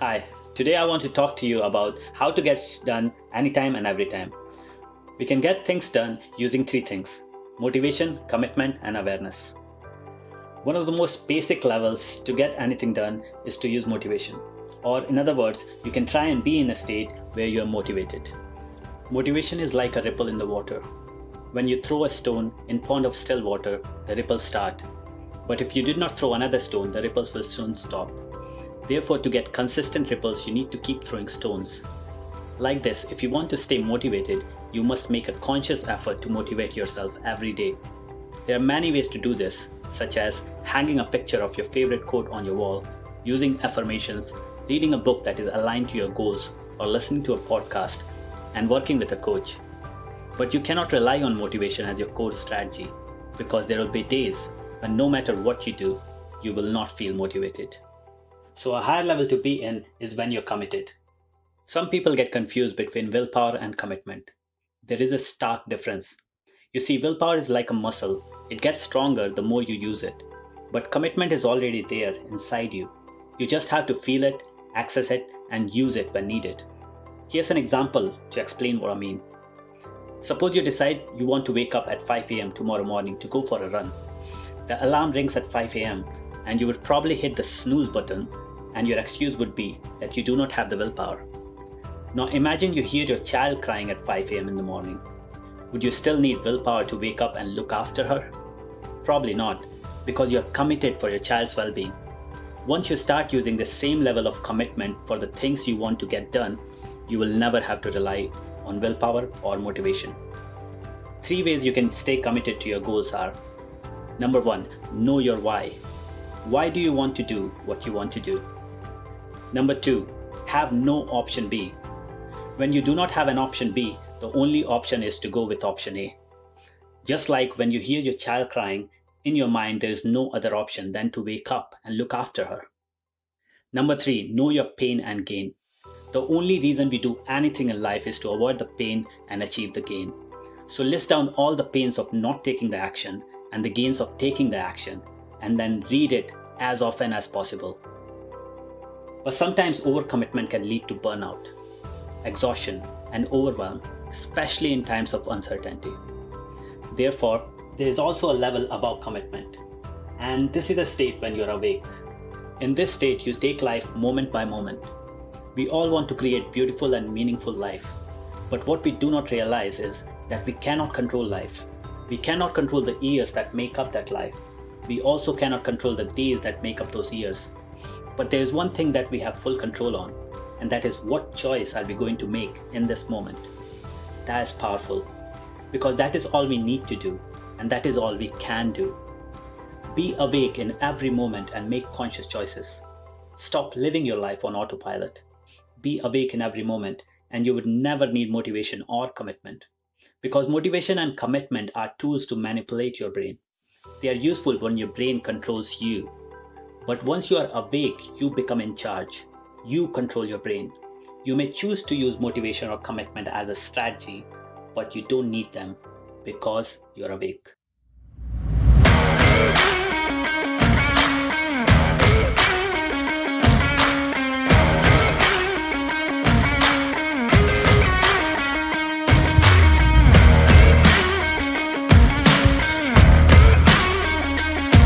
Hi, today I want to talk to you about how to get done anytime and every time. We can get things done using three things: motivation, commitment, and awareness. One of the most basic levels to get anything done is to use motivation. Or, in other words, you can try and be in a state where you are motivated. Motivation is like a ripple in the water. When you throw a stone in pond of still water, the ripples start. But if you did not throw another stone, the ripples will soon stop. Therefore, to get consistent ripples, you need to keep throwing stones. Like this, if you want to stay motivated, you must make a conscious effort to motivate yourself every day. There are many ways to do this, such as hanging a picture of your favorite quote on your wall, using affirmations, reading a book that is aligned to your goals, or listening to a podcast, and working with a coach. But you cannot rely on motivation as your core strategy, because there will be days when no matter what you do, you will not feel motivated. So a higher level to be in is when you're committed. Some people get confused between willpower and commitment. There is a stark difference. You see, willpower is like a muscle. It gets stronger the more you use it. But commitment is already there inside you. You just have to feel it, access it, and use it when needed. Here's an example to explain what I mean. Suppose you decide you want to wake up at 5 a.m. tomorrow morning to go for a run. The alarm rings at 5 a.m. and you would probably hit the snooze button, and your excuse would be that you do not have the willpower. Now imagine you hear your child crying at 5 a.m. in the morning. Would you still need willpower to wake up and look after her? Probably not, because you are committed for your child's well-being. Once you start using the same level of commitment for the things you want to get done, you will never have to rely on willpower or motivation. 3 ways you can stay committed to your goals are: Number 1, know your why. Why do you want to do what you want to do? Number 2, have no option B. When you do not have an option B, the only option is to go with option A. Just like when you hear your child crying, in your mind there is no other option than to wake up and look after her. Number 3, know your pain and gain. The only reason we do anything in life is to avoid the pain and achieve the gain. So list down all the pains of not taking the action and the gains of taking the action, and then read it as often as possible. But sometimes overcommitment can lead to burnout, exhaustion, and overwhelm, especially in times of uncertainty. Therefore, there is also a level above commitment, and this is a state when you're awake. In this state, you take life moment by moment. We all want to create beautiful and meaningful life, but what we do not realize is that we cannot control life. We cannot control the years that make up that life. We also cannot control the days that make up those years. But there is one thing that we have full control on, and that is what choice are we going to make in this moment. That is powerful, because that is all we need to do, and that is all we can do. Be awake in every moment and make conscious choices. Stop living your life on autopilot. Be awake in every moment, and you would never need motivation or commitment. Because motivation and commitment are tools to manipulate your brain. They are useful when your brain controls you. But once you are awake, you become in charge. You control your brain. You may choose to use motivation or commitment as a strategy, but you don't need them because you're awake.